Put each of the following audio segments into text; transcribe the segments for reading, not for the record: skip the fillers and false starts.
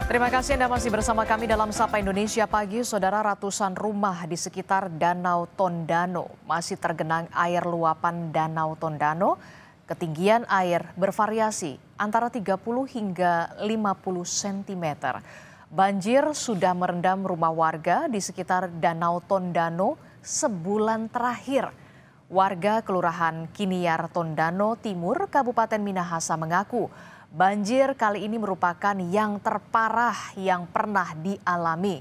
Terima kasih Anda masih bersama kami dalam Sapa Indonesia Pagi. Saudara, ratusan rumah di sekitar Danau Tondano masih tergenang air luapan Danau Tondano. Ketinggian air bervariasi antara 30 hingga 50 cm. Banjir sudah merendam rumah warga di sekitar Danau Tondano sebulan terakhir. Warga Kelurahan Kiniar Tondano Timur, Kabupaten Minahasa mengaku banjir kali ini merupakan yang terparah yang pernah dialami.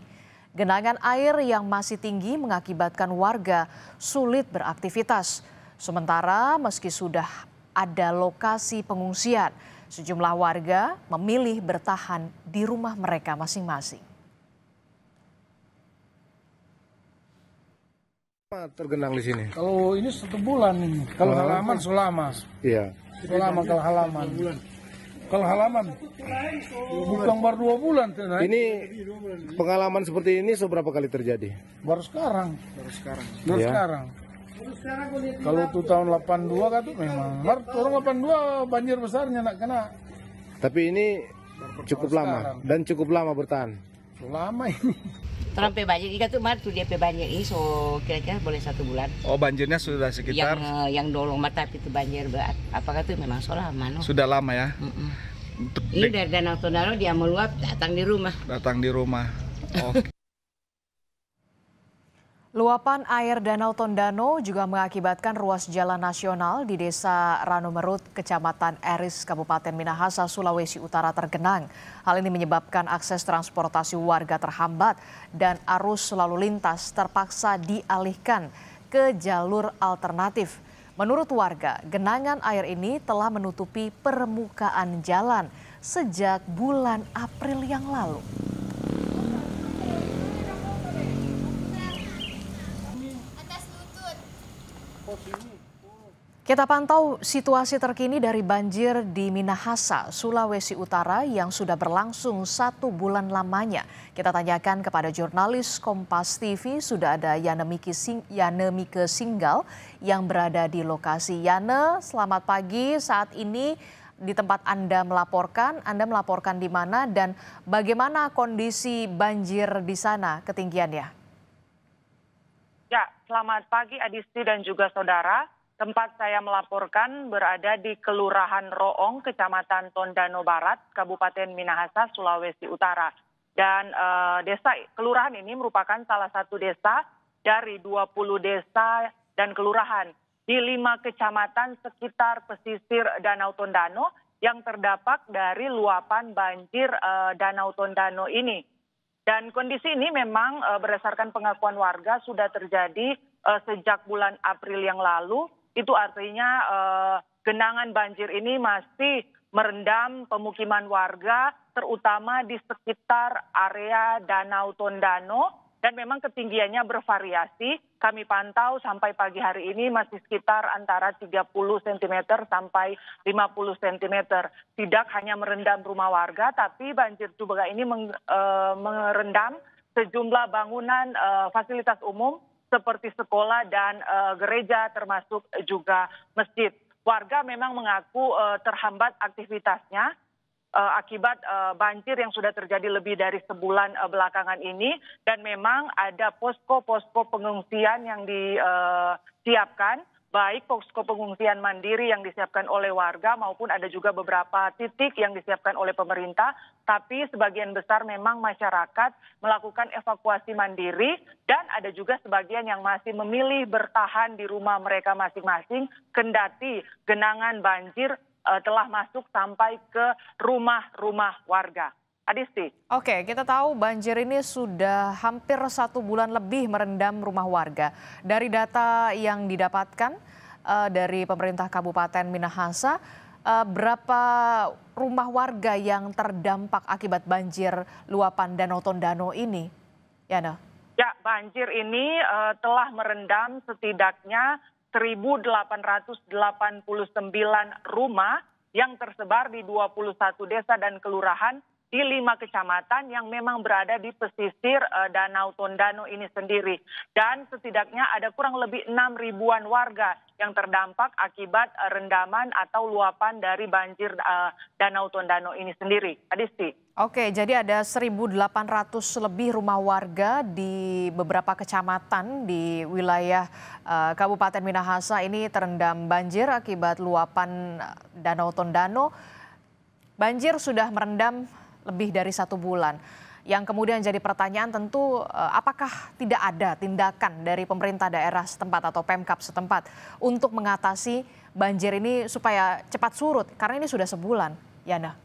Genangan air yang masih tinggi mengakibatkan warga sulit beraktivitas. Sementara meski sudah ada lokasi pengungsian, sejumlah warga memilih bertahan di rumah mereka masing-masing. Tergenang di sini. Kalau ini 1 bulan ini. Kalau halaman selama. Iya. Selama kalau halaman. Kalau halaman bukan baru 2 bulan. Ini pengalaman seperti ini seberapa kali terjadi? Baru sekarang. Baru Ya. sekarang. Kalau itu tahun 82 kan tuh memang. Orang 82 banjir besarnya nak kena. Tapi ini cukup lama dan cukup lama bertahan. Selama ini. Sampai banjir, ikan tuh mar tuh dia banjir ini so kira-kira boleh 1 bulan. Oh, banjirnya sudah sekitar Yang dolong mata itu banjir berat. Apakah tuh memang so lama? No? sudah lama ya. Ini dari Danau Tondano dia meluap datang di rumah. Datang di rumah. Oke. Luapan air Danau Tondano juga mengakibatkan ruas jalan nasional di Desa Ranomerut, Kecamatan Eris, Kabupaten Minahasa, Sulawesi Utara tergenang. Hal ini menyebabkan akses transportasi warga terhambat dan arus lalu lintas terpaksa dialihkan ke jalur alternatif. Menurut warga, genangan air ini telah menutupi permukaan jalan sejak bulan April yang lalu. Kita pantau situasi terkini dari banjir di Minahasa, Sulawesi Utara yang sudah berlangsung 1 bulan lamanya. Kita tanyakan kepada jurnalis Kompas TV, sudah ada Yana Mike Singgal yang berada di lokasi. Yana, selamat pagi. Saat ini di tempat Anda melaporkan di mana dan bagaimana kondisi banjir di sana ketinggiannya? Ya, selamat pagi Adisti dan juga saudara. Tempat saya melaporkan berada di Kelurahan Roong, Kecamatan Tondano Barat, Kabupaten Minahasa, Sulawesi Utara. Dan kelurahan ini merupakan salah satu desa dari 20 desa dan kelurahan di 5 kecamatan sekitar pesisir Danau Tondano yang terdampak dari luapan banjir Danau Tondano ini. Dan kondisi ini memang berdasarkan pengakuan warga sudah terjadi sejak bulan April yang lalu. Itu artinya genangan banjir ini masih merendam pemukiman warga, terutama di sekitar area Danau Tondano. Dan memang ketinggiannya bervariasi. Kami pantau sampai pagi hari ini masih sekitar antara 30 cm sampai 50 cm. Tidak hanya merendam rumah warga, tapi banjir juga ini merendam sejumlah bangunan fasilitas umum seperti sekolah dan gereja termasuk juga masjid. Warga memang mengaku terhambat aktivitasnya akibat banjir yang sudah terjadi lebih dari sebulan belakangan ini, dan memang ada posko-posko pengungsian yang disiapkan, baik posko pengungsian mandiri yang disiapkan oleh warga maupun ada juga beberapa titik yang disiapkan oleh pemerintah, tapi sebagian besar memang masyarakat melakukan evakuasi mandiri dan ada juga sebagian yang masih memilih bertahan di rumah mereka masing-masing kendati genangan banjir telah masuk sampai ke rumah-rumah warga. Adisti. Oke, kita tahu banjir ini sudah hampir 1 bulan lebih merendam rumah warga. Dari data yang didapatkan dari pemerintah Kabupaten Minahasa, berapa rumah warga yang terdampak akibat banjir luapan Danau Tondano ini? Yana. Ya, banjir ini telah merendam setidaknya 1.889 rumah yang tersebar di 21 desa dan kelurahan di 5 kecamatan yang memang berada di pesisir Danau Tondano ini sendiri. Dan setidaknya ada kurang lebih 6 ribuan warga yang terdampak akibat rendaman atau luapan dari banjir Danau Tondano ini sendiri. Adisti. Oke, jadi ada 1.800 lebih rumah warga di beberapa kecamatan di wilayah Kabupaten Minahasa ini terendam banjir akibat luapan Danau Tondano. Banjir sudah merendam lebih dari 1 bulan. Yang kemudian jadi pertanyaan tentu apakah tidak ada tindakan dari pemerintah daerah setempat atau Pemkab setempat untuk mengatasi banjir ini supaya cepat surut karena ini sudah sebulan, Yana.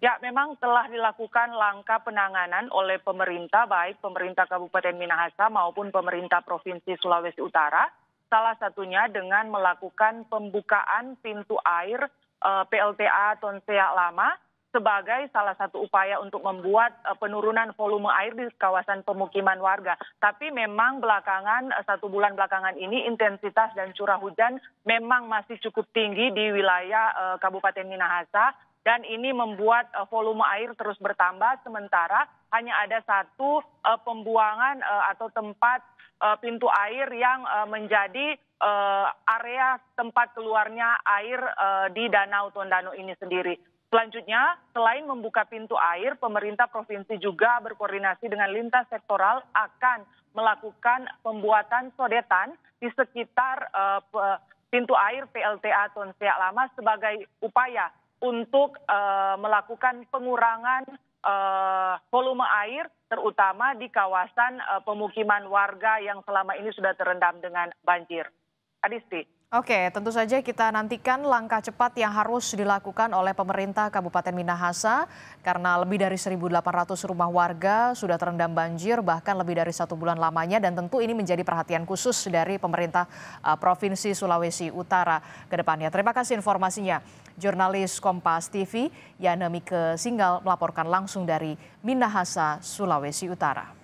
Ya, memang telah dilakukan langkah penanganan oleh pemerintah, baik pemerintah Kabupaten Minahasa maupun pemerintah Provinsi Sulawesi Utara. Salah satunya dengan melakukan pembukaan pintu air PLTA Tonsea Lama sebagai salah satu upaya untuk membuat penurunan volume air di kawasan pemukiman warga. Tapi memang belakangan, 1 bulan belakangan ini intensitas dan curah hujan memang masih cukup tinggi di wilayah Kabupaten Minahasa. Dan ini membuat volume air terus bertambah, sementara hanya ada 1 pembuangan atau tempat pintu air yang menjadi area tempat keluarnya air di Danau Tondano ini sendiri. Selanjutnya, selain membuka pintu air, pemerintah provinsi juga berkoordinasi dengan lintas sektoral akan melakukan pembuatan sodetan di sekitar pintu air PLTA Tonsea Lama sebagai upaya untuk melakukan pengurangan volume air, terutama di kawasan pemukiman warga yang selama ini sudah terendam dengan banjir. Adisti. Oke, tentu saja kita nantikan langkah cepat yang harus dilakukan oleh pemerintah Kabupaten Minahasa karena lebih dari 1.800 rumah warga sudah terendam banjir bahkan lebih dari 1 bulan lamanya dan tentu ini menjadi perhatian khusus dari pemerintah Provinsi Sulawesi Utara ke depannya. Terima kasih informasinya. Jurnalis Kompas TV Yana Mike Singgal melaporkan langsung dari Minahasa, Sulawesi Utara.